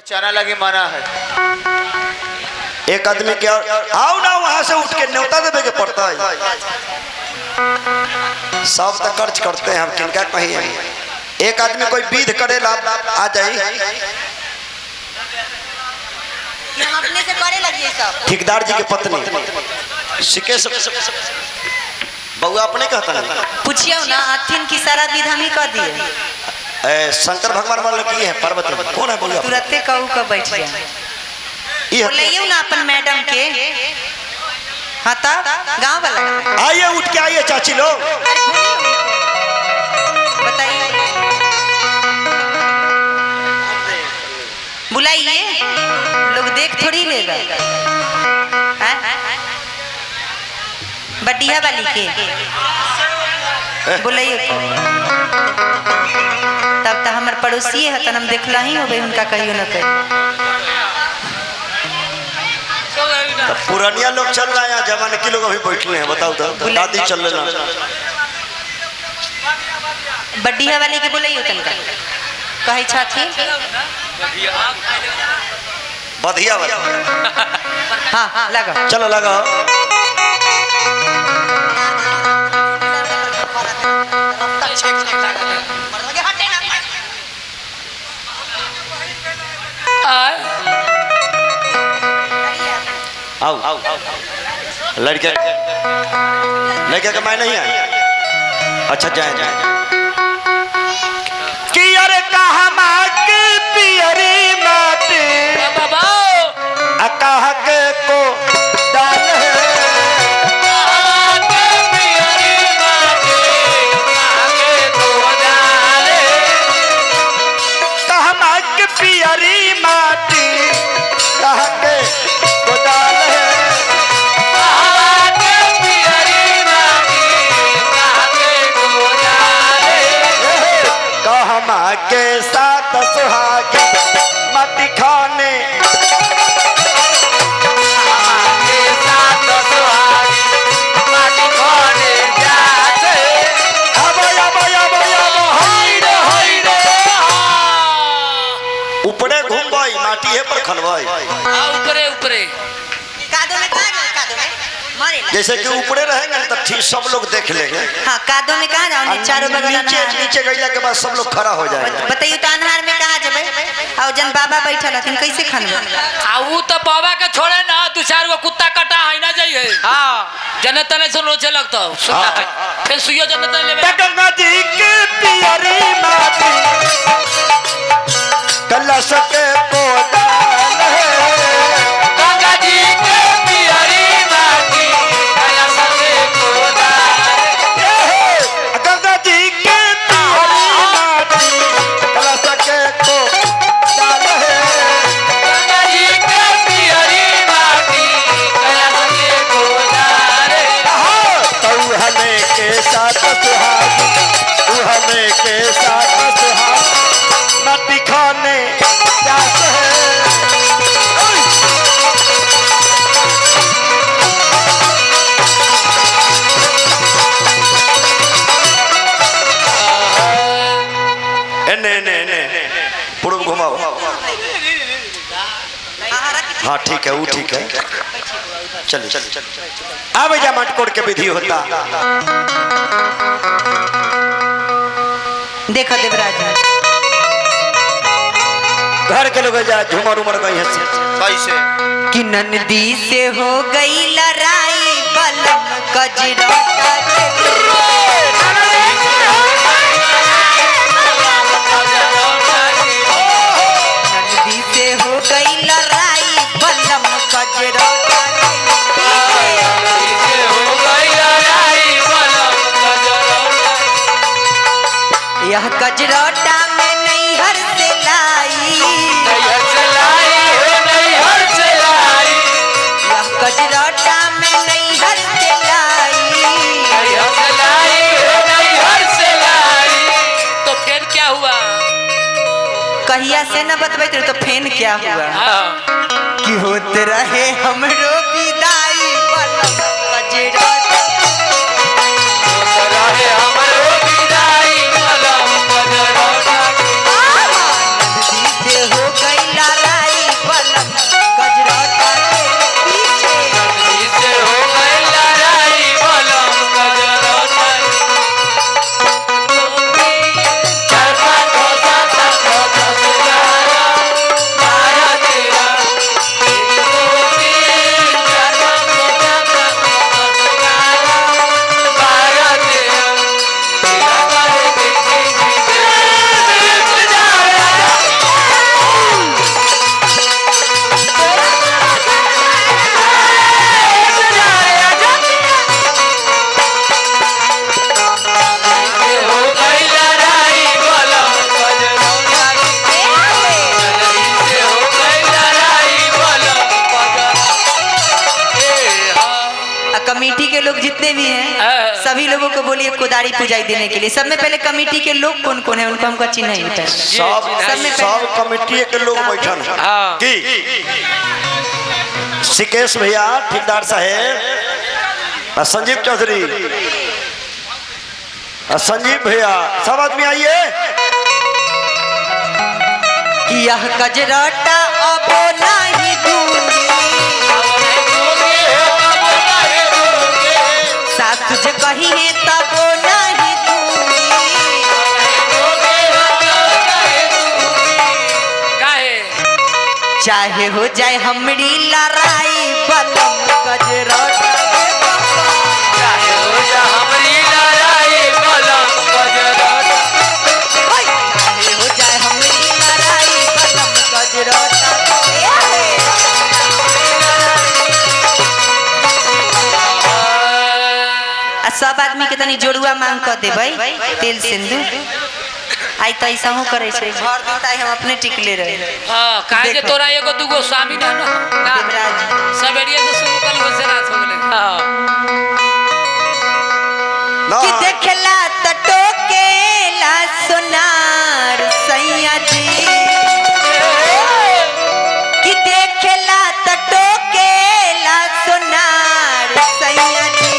चना लगी मना है। एक आदमी क्या आओ ना वहां से उठ के न्योता देवे के पड़ता है। सब तो खर्च करते हैं हम किनका कहीं है। एक आदमी कोई विध करे ला आ जाए हम अपने से करे लगे सब। ठेकेदार जी के पत्नी सिके बउआ अपने कहता नहीं पूछियो ना अथिन की सारा विध हम ही कर दिए। शंकर भगवान वाला की है पार्वती कौन है बोलिए तुरंते कहू का बैठ गया बोलियो ना अपन मैडम के। हाँ तो गाँव वाला आइए उठ के आइए चाची लोग बताइए बुलाइए लोग देख थोड़ी लेगा। बढ़िया वाली के बुलाइए तब तो हमारे पड़ोसी है तो हम देखला ही हो गई उनका कहियो न कहियो। तो पुरानिया लोग चल रहे हैं जवान के लोग अभी बैठे हैं बताओ तो दादी चल रहे हैं बढ़िया वाले के बुलाइयो तनका कहे छाती बढ़िया वाला हाँ लगा चलो लगा आओ लड़के लड़के का मैं नहीं है। अच्छा जाए कि अरे कहा माँ की पियरी माटी कहा के को डाल कहा माँ की पियरी माटी कहा के को डाल के साथ सुहागे मत खाने के साथ सुहागे मत खाने जाते अब हाय रे ऊपरे घूमबाई माटी है पर खनवाई ऊपरे ऊपरे कादो में कहां जाए कादो में मारे जैसे कि ऊपरे रहेंगे तो ठीक सब लोग देख लेंगे। हाँ कादो में कहां जाओ चारों बगल नीचे गईला के बाद सब लोग खड़ा हो जाएगा। बताइए तो अनहार में कहां जाबे और जन बाबा बैठल हथिन कैसे खनबे आऊ तो बाबा के छोड़े ना दो चार गो कुत्ता काटा है ना जाइए। हां जने तने से लोचे लगता सुना फिर सुइयो जने तने लेवे गंगा जी के पियरी माटी कलश के पोदा गंगा जी के पियरी माटी कलश के पोदा गंगा जी के पियरी माटी कलश के पोदा गंगा जी के पियरी माटी कलश के पोदा तू हमें के साथ सुहाग तू हमें के साथ सुहाग माटी खाने जाते हैं। पूर्व घुमाओ हाँ ठीक है वो ठीक है चलिए अब जा मटकोड़ के विधि होता देखो देवराज घर के लोग जा झूमर उमर गई कैसे कि नंदी से हो गई लड़ाई बलम कजरा नंदी से हो गई लड़ाई बलम कजरा यह कजरोटा में नहीं हर से लाई यह कजरोटा में नहीं हर से लाई तो फिर क्या हुआ कहिया से न बतबैत रहे तो फेन क्या हुआ कि होते रहे हमरो विदाई बलम कजरोटा नंदी से हो गई लड़ाई के लोग जितने भी हैं सभी लोगों को बोलिए कोदारी पूजाई देने के लिए। सब में पहले कमेटी के लोग कौन कौन है उनको हमको अच्छी नहीं होता है। सब कमेटी के लोग बैठन की सिकेश भैया, ठेकेदार साहेब, संजीव चौधरी, संजीव भैया, सब आदमी आइए। कि यह गजराटा अब नहीं दूंगी, सासु जो कही है तब नहीं दूंगी। चाहे हो जाए हमरी लड़ाई बलम गजराटा, चाहे हो जाए हमरी लड़ाई बलम गजराटा, चाहे हो जाए हमरी लड़ाई बलम गजराटा। सब आदमी के तनी जोड़ुआ मांग कर दे भाई तेल सिंदूर। आई तो ऐसा हूँ करे छे घर देवता हम अपने टिकले रहे। हां काहे के तोरा एगो दुगो स्वामी ना ना सबेरिया से शुरू कर हो से रात हो गेले। हां कि देखला त टोकेला सोनार सैया जी, कि देखला त टोकेला सोनार सैया जी।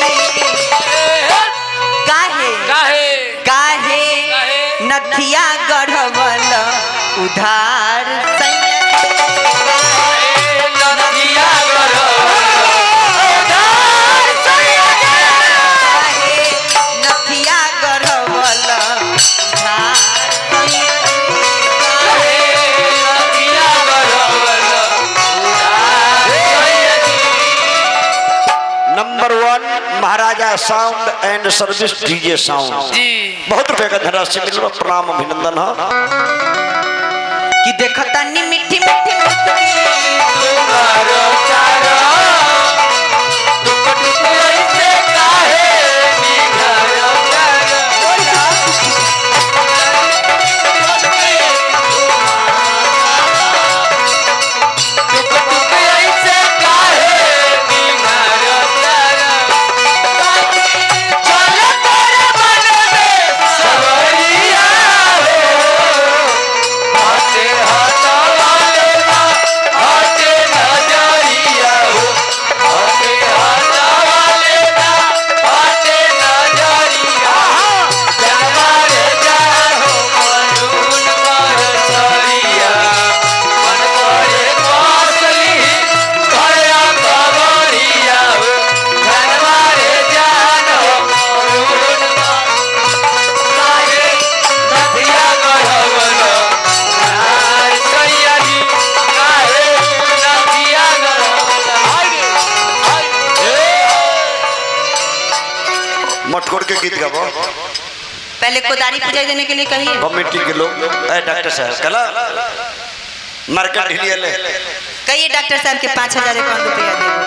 काहे काहे काहे नथिया गढ़वल उधार सैया जी, नदिया गढ़वल उधार सैया जी। काहे नथिया गढ़वल उधार सैया जी, नदिया गढ़वल उधार सैया जी। नंबर 1 महाराजा sound and service DJ sound जी बहुत रुपए का धनराशि मिल रहा, प्रणाम अभिनंदन है। कि देखता नी मीठी मीठी मुस्की तुम्हारो चारा टुक टुक ऐसे काहे निघारो चारा टुक टुक ऐसे काहे निघारो चारा चल तेरे मन में सवरिया हो हाथे हाथा वाले ना हाथे नजरिया हो हाथे हाथा वाले ना हाथे नजरिया जमारे जाहो मरून कर सरिया मन करे पासली घरया खबरिया हो जमारे जानो मरून काहे नदिया गढ़वल उधार सैया जी, काहे नदिया गढ़वल मटकोर के गीत गाओ पहले कोदारी पूजाई देने के लिए कहिए। कमेटी के लोग। डॉक्टर साहब कला मार्केट ढिलिया ले। कहिए डॉक्टर साहब के 5000 अकाउंट रुपया देंगे।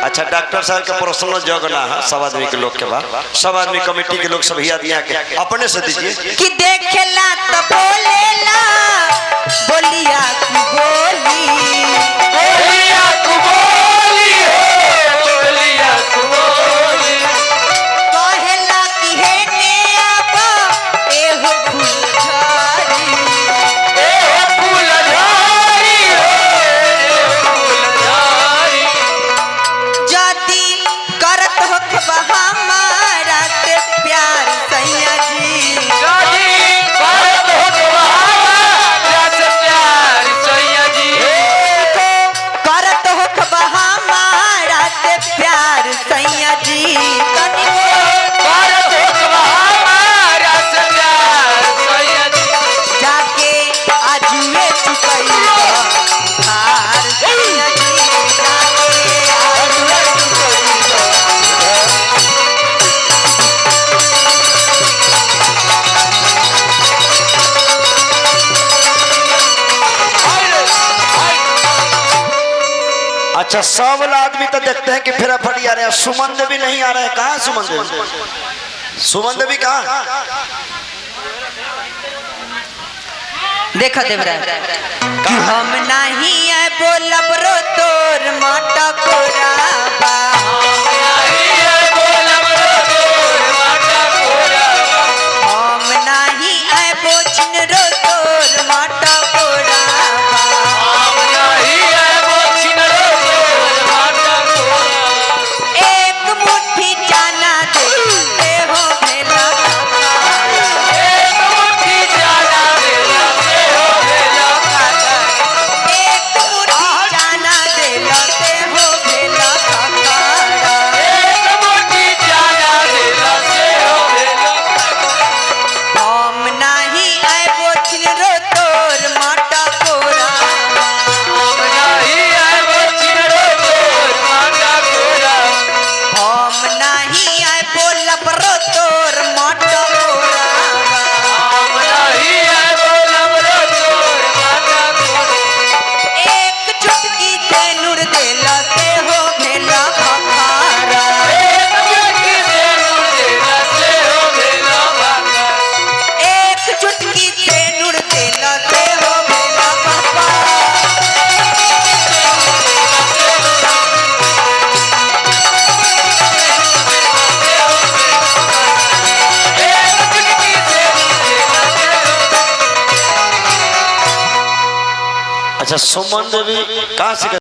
अच्छा डॉक्टर साहब के पर्सनल जग ना है, सब आदमी के लोग के बाद सब आदमी कमेटी के लोग सब दिया के अपने से दीजिए। कि देखेला तो बोलेला बोलिया की बोली, बोलिया कुबोली हो बोलिया कुबोली कहेला कि हे ने आबा एहो फूल झाड़ी, ए फूल झाड़ी हो फूल झाड़ी जदी करत होखबा हमारा के प्यार सैया जी, गाड़ी भारत हो तुम्हारा जस प्यार सैया जी करत होखबा हमारा के प्यार सैया जी। तनी भारत हो तुम्हारा जस प्यार सैया जी जाके आजुए चुकैया हार सैया जी, जाके आजुए अच्छा सब आदमी तो देखते हैं कि फिर फटी आ रहे हैं, सुमन देवी नहीं आ रहे हैं। कहाँ सुमन देवी? सुमन देवी कहाँ? देखो देवरा कि हम नहीं है बोलब रो तोर मटकोरा बा, नहीं है अच्छा सुमन देवी कहाँ से